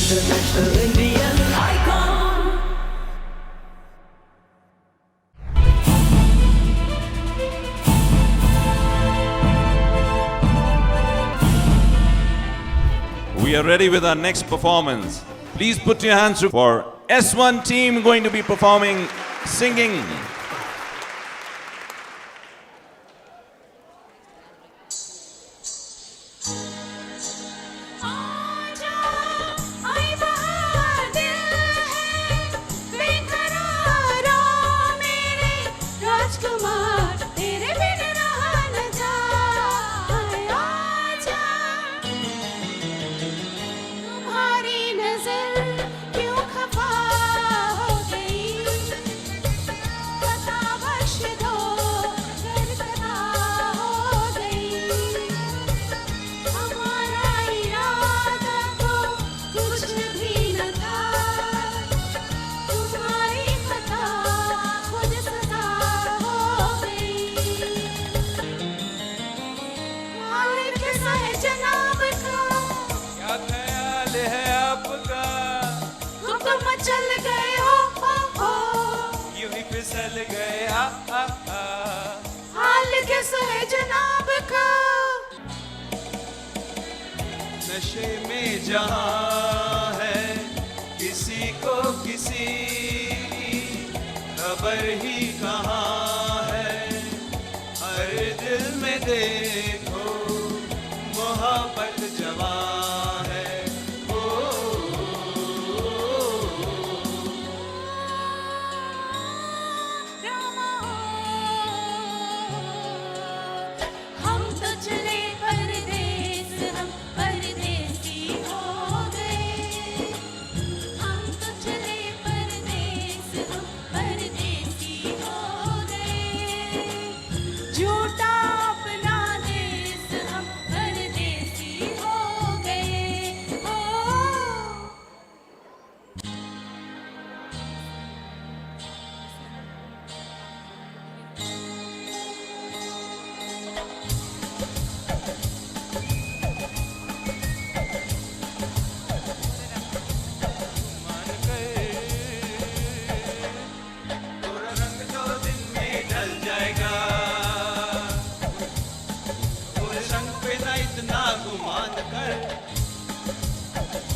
International Indian icon. We are ready with our next performance. Please put your hands up for S1 team going to be performing singing. चल गए हो यूं ही फिसल गए हाल कैसा है जनाब का नशे में जहां है किसी को किसी खबर ही कहाँ है हर दिल में देखो मोहब्बत जवां है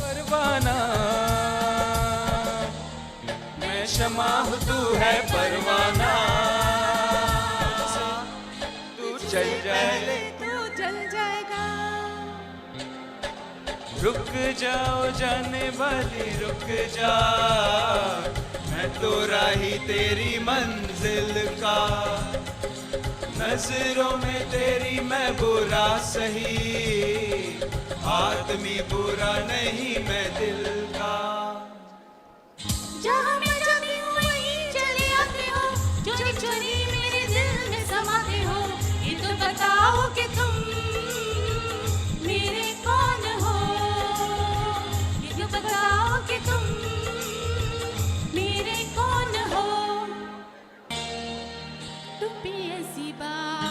परवाना मैं शमा हूँ तू है परवाना तू चल जाए तू चल जाएगा रुक जाओ जाने वाली रुक जा मैं तो राही तेरी मंजिल का नजरों में तेरी मैं बुरा सही आदमी बुरा नहीं मैं दिल का जहाँ मैं जमी हूँ वहीं चले आते हो चोरी चोरी मेरे दिल में समाते हो ये तो बताओ कि तुम मेरे कौन हो ये तो बताओ कि तुम मेरे कौन हो टुप्पी ऐसी बात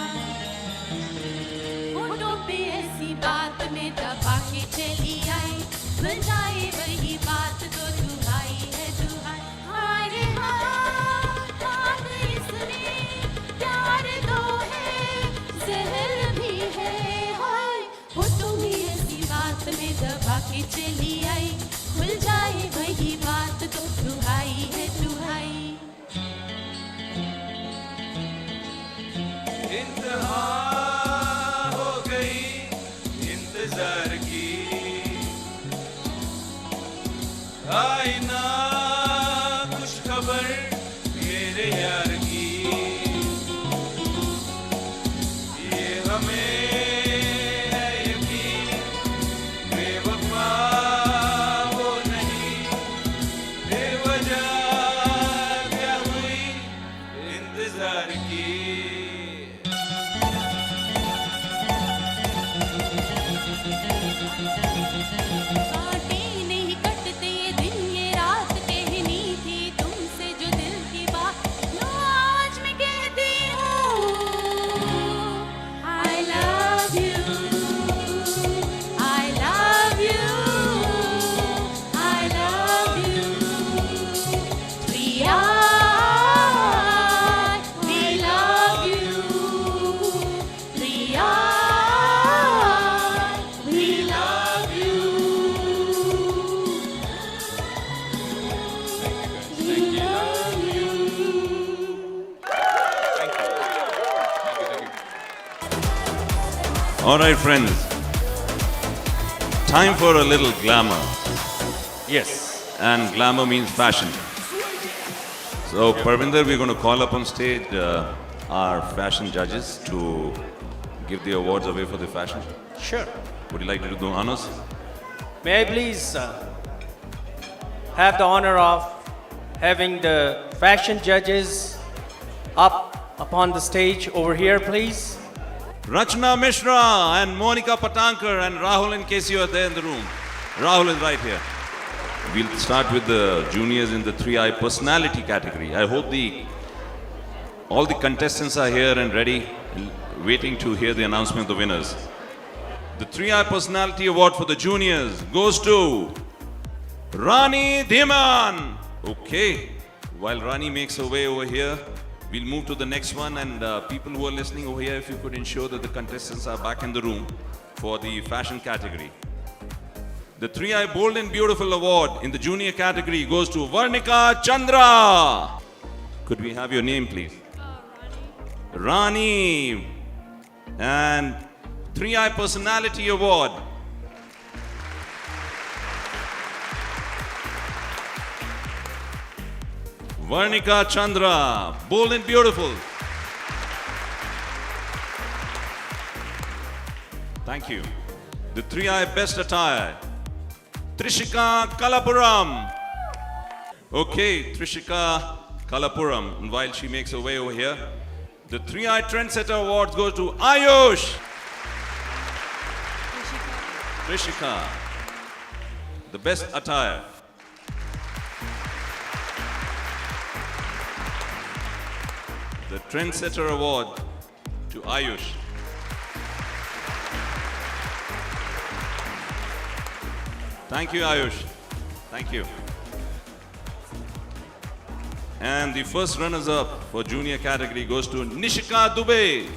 ऐसी बात में दबा के चली आई बन जाए वही बात तो दुहाई है दुहाई हारे हाथ इसमें प्यार दो है जहर भी है हाय वो तुम्ही ऐसी बात में दबा के चली आई खुल जाए वही बात तो दुहाई है दुहाई इंतहा इंतजार की आई ना कुछ खबर मेरे यार की ये हमें है यकीन बेवफा वो नहीं बेवजह क्या हुई इंतजार की काटे नहीं कटते दिन ये रात All right, friends. Time for a little glamour. Yes. And glamour means fashion. So, Parvinder, we're going to call up on stage our fashion judges to give the awards away for the fashion. Sure. Would you like to do the honors? May I please have the honor of having the fashion judges up upon the stage over here, please? Rachna Mishra and Monica Patankar and Rahul, in case you are there in the room. Rahul is right here. We'll start with the juniors in the 3i personality category. I hope all the contestants are here and ready, waiting to hear the announcement of the winners. The 3i personality award for the juniors goes to Rani Dhiman. Okay, while Rani makes her way over here, we'll move to the next one, and people who are listening over here, if you could ensure that the contestants are back in the room for the fashion category. The 3i Bold and Beautiful award in the junior category goes to Varnika Chandra. Could we have your name, please? Rani. And 3i Personality Award. Varnika Chandra, Bold and Beautiful. Thank you. The 3i Best Attire, Trishika Kalapuram. Okay, Trishika Kalapuram. And while she makes her way over here, the 3i Trendsetter Awards goes to Ayush. Trishika. The Best Attire. The Trendsetter Award to Ayush. Thank you, Ayush. Thank you. And the first runners-up for junior category goes to Nishika Dubey.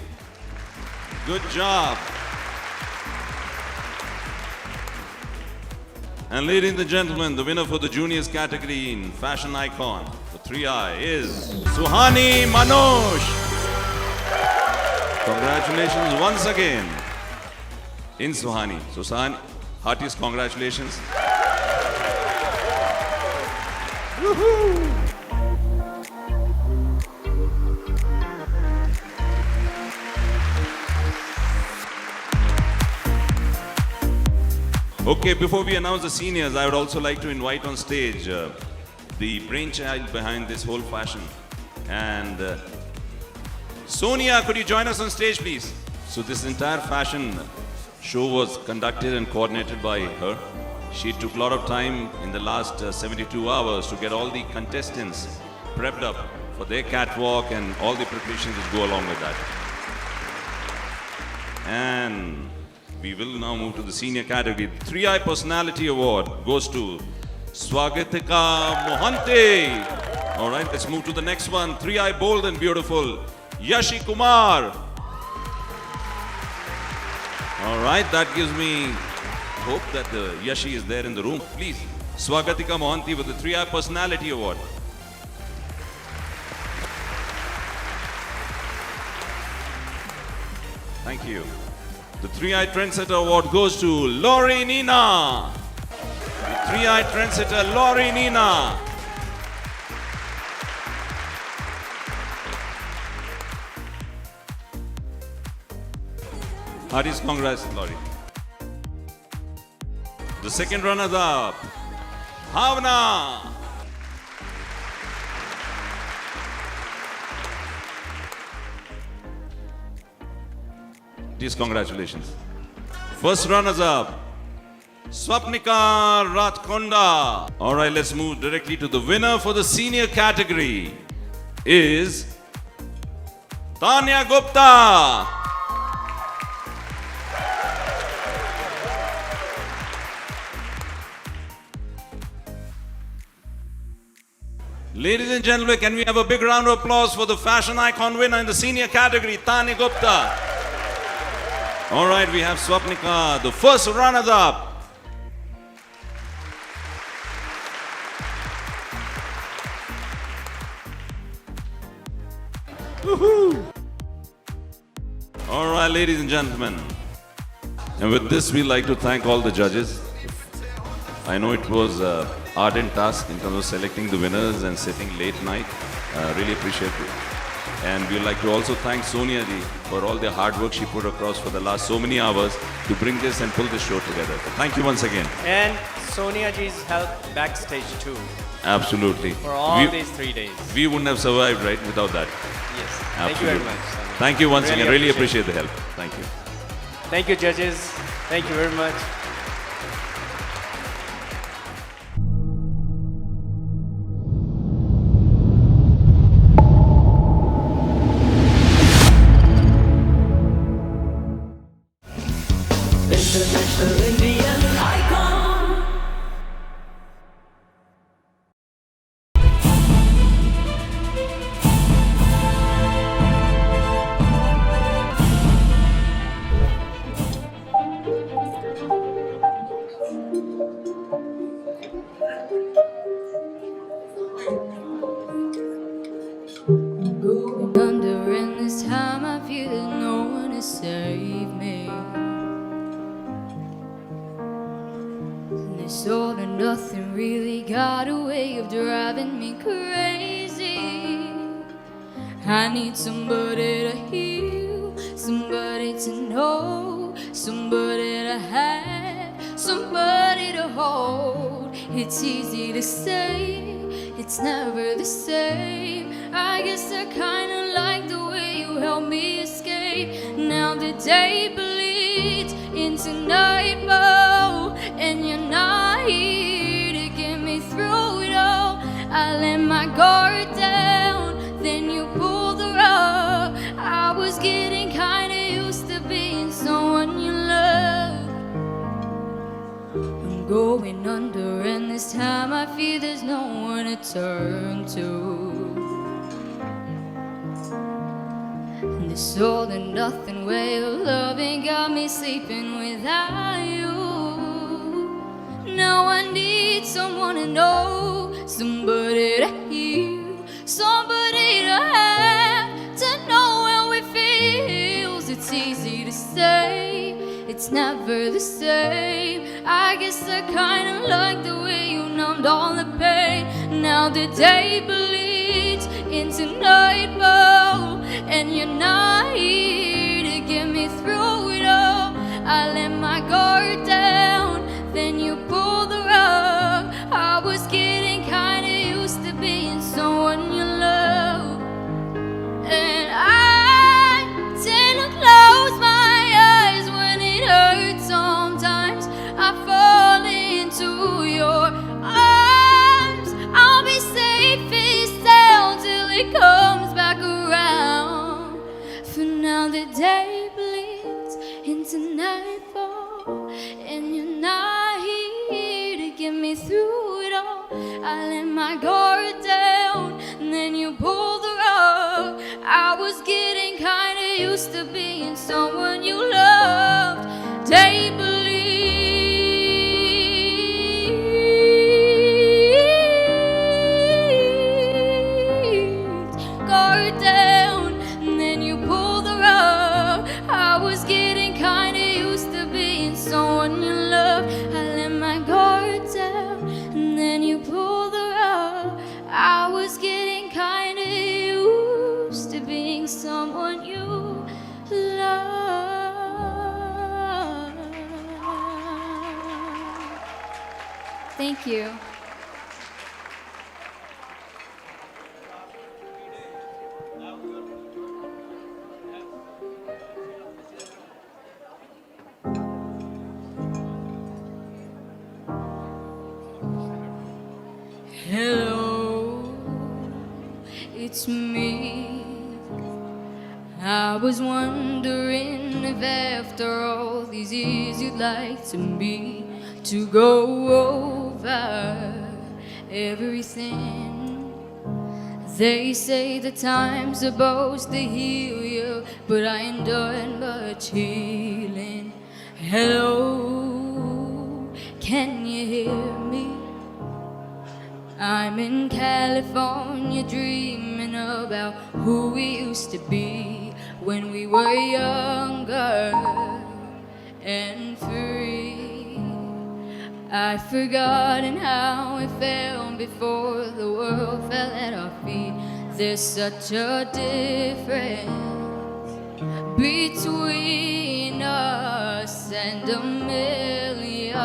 Good job. And ladies and gentlemen, the winner for the juniors category in Fashion Icon for 3i is Suhani Manoj. Congratulations once again in Suhani. So Suhani, heartiest congratulations. Woohoo! Okay, before we announce the seniors, I would also like to invite on stage the brainchild behind this whole fashion. And Sonia, could you join us on stage, please? So this entire fashion show was conducted and coordinated by her. She took a lot of time in the last 72 hours to get all the contestants prepped up for their catwalk and all the preparations that go along with that. And we will now move to the senior category. The 3i Personality Award goes to Swagatika Mohante. All right, let's move to the next one. 3i Bold and Beautiful, Yashi Kumar. All right, that gives me hope that the Yashi is there in the room. Please, Swagatika Mohanty with the 3i Personality Award. Thank you. The 3i Trendsetter Award goes to Lori Nina. The 3i Trendsetter, Lori Nina. Heartiest congrats, Lori. The second runner-up, Bhavna. Please, congratulations. First runners-up, Swapnika Ratkonda. All right, let's move directly to the winner for the senior category is Tanya Gupta. Ladies and gentlemen, can we have a big round of applause for the fashion icon winner in the senior category, Tanya Gupta. All right, we have Swapnika, the first runners-up. Woohoo! All right, ladies and gentlemen, And with this, we like to thank all the judges. I know it was an ardent task in terms of selecting the winners and sitting late night. Really appreciate it. And we'd like to also thank Sonia ji for all the hard work she put across for the last so many hours to bring this and pull this show together. So thank you once again. And Sonia ji's help backstage too Absolutely. for all these 3 days. We wouldn't have survived, right, without that. Yes. Absolutely. Thank you very much. Sonia. Thank you once again. Really appreciate appreciate the help. Thank you. Thank you, judges. Thank you very much. International Indian icon. Going under, and this time I feel that no one to save me. This all and nothing really got a way of driving me crazy. I need somebody to heal, somebody to know, somebody to have, somebody to hold. It's easy to say, it's never the same. I guess I kinda like the way you help me escape. Now the day bleeds into nightfall, and you're not here to get me through it all. I let my guard down, then you pulled the rug. I was getting kinda used to being someone you loved. I'm going under, and this time I feel there's no one to turn to. This all and nothing way of loving got me sleeping without you. Now I need someone to know, somebody to hear, somebody to have, to know how it feels. It's easy to say, it's never the same. I guess I kinda like the way you numbed all the pain. Now the day bleeds into nightfall, and you're not here to get me through it all. I let my guard down, then you pulled the rug. I was getting kinda used to being someone you love. And I tend to close my eyes when it hurts sometimes. I fall into your arms. I'll be safe and sound till it comes back around. For now the day bleeds into nightfall, and you're not here to get me through it all. I let my guard down, and then you pulled the rug. I was getting kinda used to being someone you loved. Day bleeds, guard down, and then you pulled the rug. I was getting kinda used to being someone you love. I let my guard down, and then you pulled the rug. I was getting kinda used to being someone you love. Thank you. Hello, it's me. I was wondering if after all these years you'd like to me to go over everything. They say the time's supposed to heal you, but I ain't done much healing. Hello, can you hear me? I'm in California dreaming about who we used to be when we were younger. and free. I've forgotten how it felt before the world fell at our feet. There's such a difference between us and a million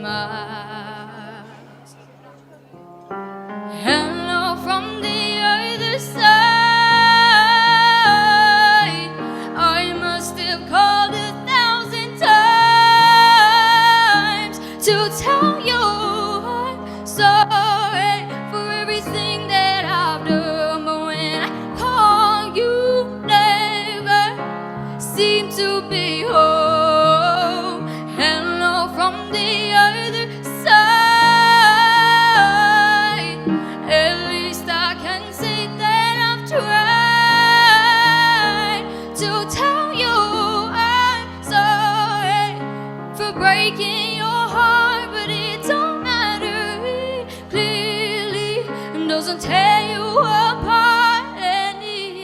miles. Hello from the other side. I must have called 1,000 times to tell you I'm sorry for everything that I've done. But when I call, you never seem to be home. Hello from the other side. At least I can say that I've tried to tell you I'm sorry for breaking your heart, but it don't matter. It clearly doesn't tear you apart anymore.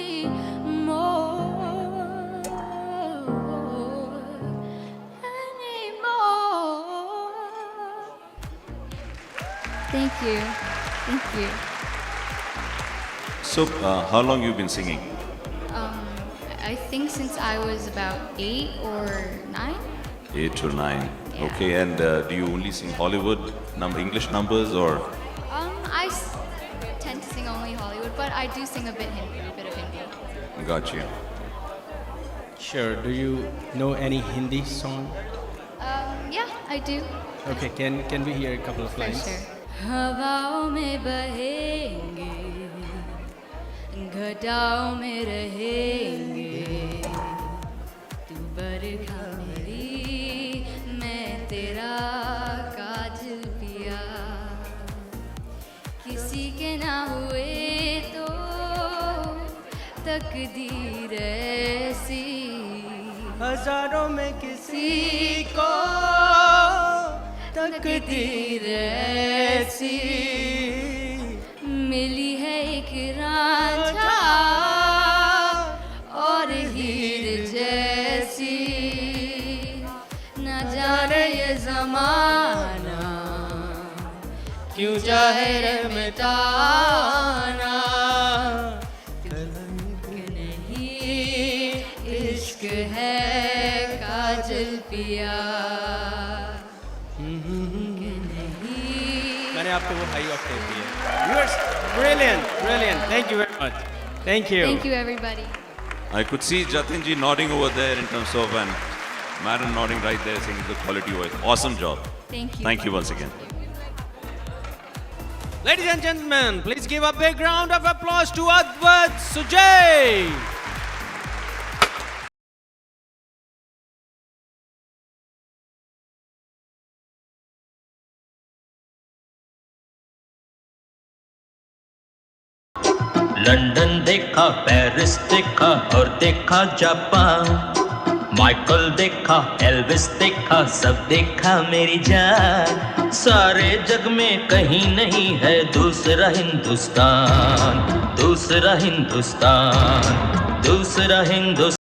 Thank you. Thank you. So, how long you been singing? I think since I was about 8 or 9. 8 or 9. Yeah. Okay, and do you only sing Hollywood English numbers or? Tend to sing only Hollywood, but I do sing a bit of Hindi. Got you. Sure. Do you know any Hindi song? Yeah, I do. Okay, can we hear a couple of lines? For sure. हवाओं में बहेंगे, घटाओं में रहेंगे, तू बरखा मेरी, मैं तेरा काजल पिया, किसी के ना हुए तो तकदीर ऐसी, हजारों में किसी को तकदीर ऐसी मिली है एक रांझा और हीर जैसी, न जाने ये ज़माना क्यों चाहे मिटाना, कि नहीं इश्क है काजल पिया। मैंने आपको वो हाई ऑक्टेव दिया। Yours, brilliant. Thank you very much. Thank you. Thank you, everybody. I could see Jatin ji nodding over there in terms of, and Madam nodding right there saying the quality voice. Awesome job. Thank you. Thank you once again. Ladies and gentlemen, please give a big round of applause to Advait Sujay. London देखा, Paris देखा और देखा Japan, Michael देखा, Elvis देखा, सब देखा मेरी जान, सारे जग में कहीं नहीं है दूसरा हिंदुस्तान, दूसरा हिंदुस्तान, दूसरा हिंदुस्तान।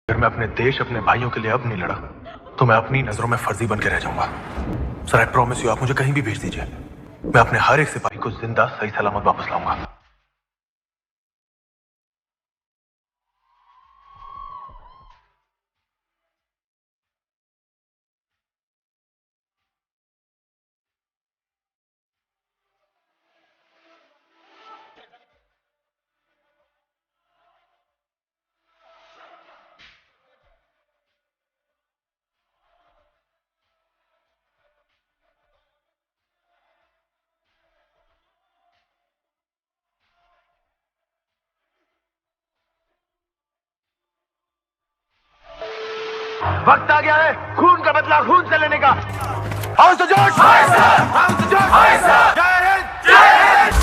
अगर मैं अपने देश, अपने भाइयों के लिए अब नहीं लड़ा तो मैं अपनी नजरों में फर्जी बन के रह जाऊंगा। सर, आई प्रॉमिस यू, आप मुझे कहीं भी भेज दीजिए, मैं अपने हर एक सिपाही को जिंदा सही सलामत वापस लाऊंगा। वक्त आ गया है खून का बदला खून से लेने का। House the George, house the George, जय हिंद, जय Hind.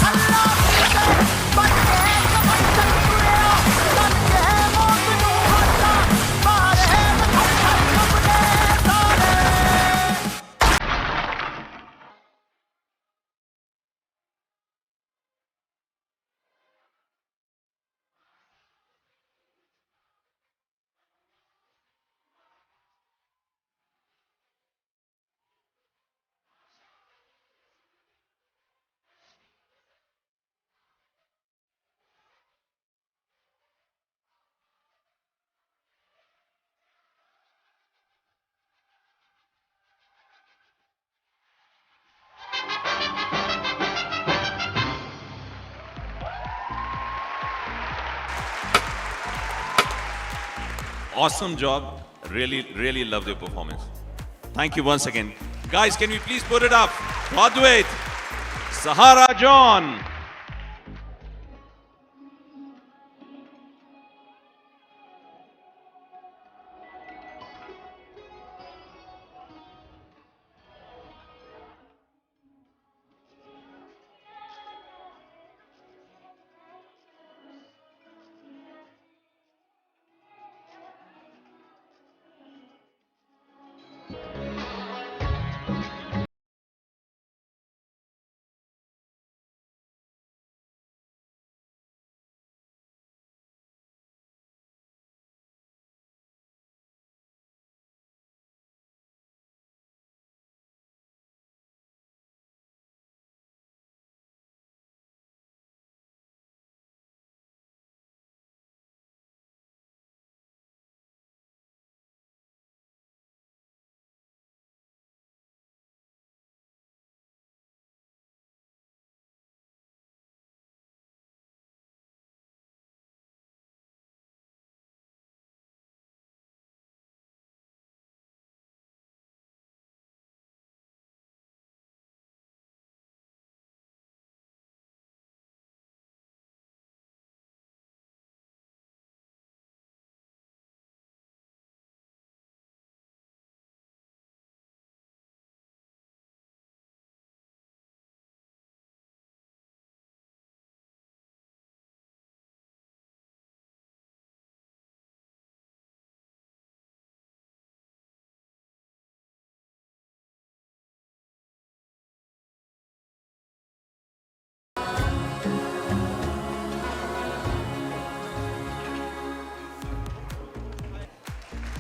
Awesome job. Really, really loved your performance. Thank you once again. Guys, can we please put it up? Advait, Sahara John.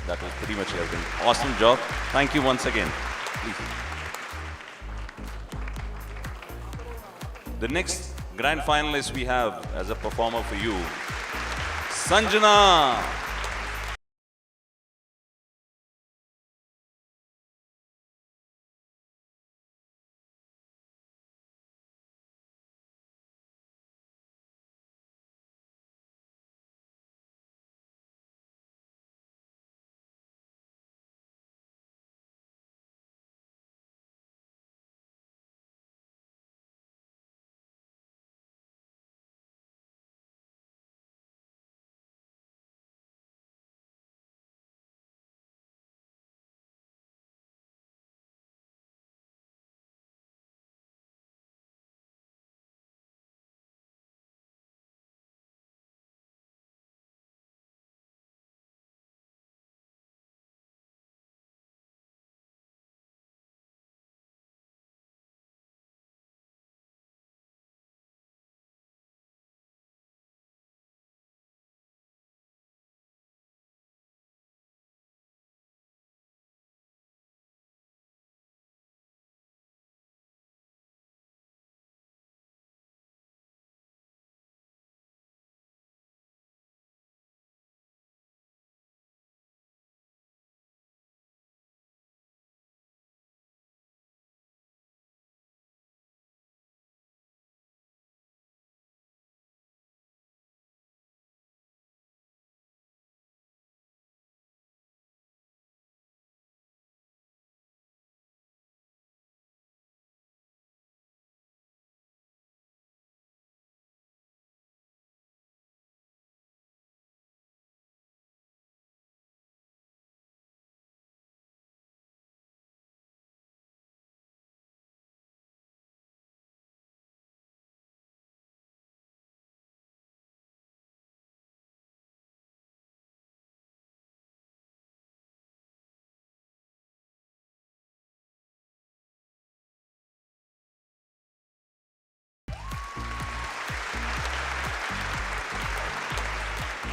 That was pretty much everything. Awesome job. Thank you once again. Please. The next grand finalist we have as a performer for you, Sanjana.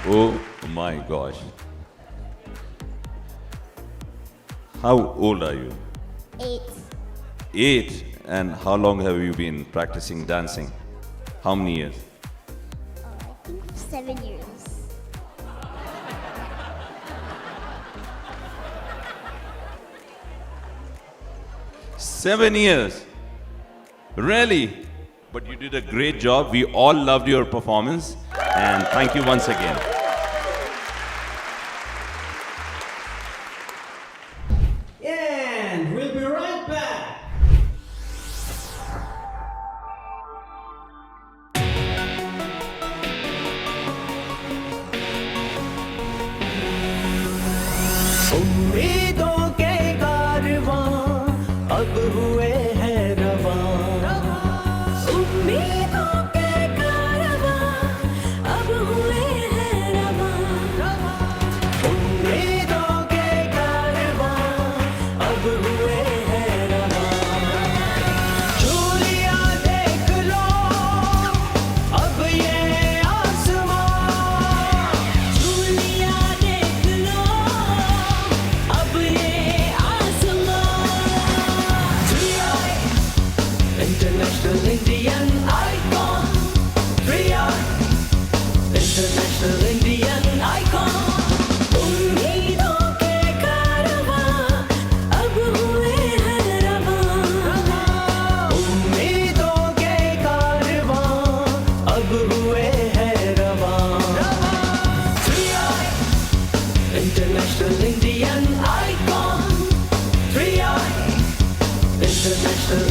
Oh my gosh. How old are you? 8. 8. And how long have you been practicing dancing? How many years? I think 7 years. Seven years. Really? But you did a great job. We all loved your performance. And thank you once again. And we'll be right back. उम्मीदों के कारवां अब हुए हैं रवां। उम्मीदों के कारवां अब हुए हैं रवां। उम्मीदों के कारवां अब हुए हैं रवां। चूड़ियां देख लो अब ये आसमां। चूड़ियां देख लो अब ये आसमां। International Indian icon, 3i International Indian icon. उम्मीदों के कारवां अब हुए हैं रवां। उम्मीदों के कारवां अब हुए हैं रवां। 3i International Indian icon, 3i International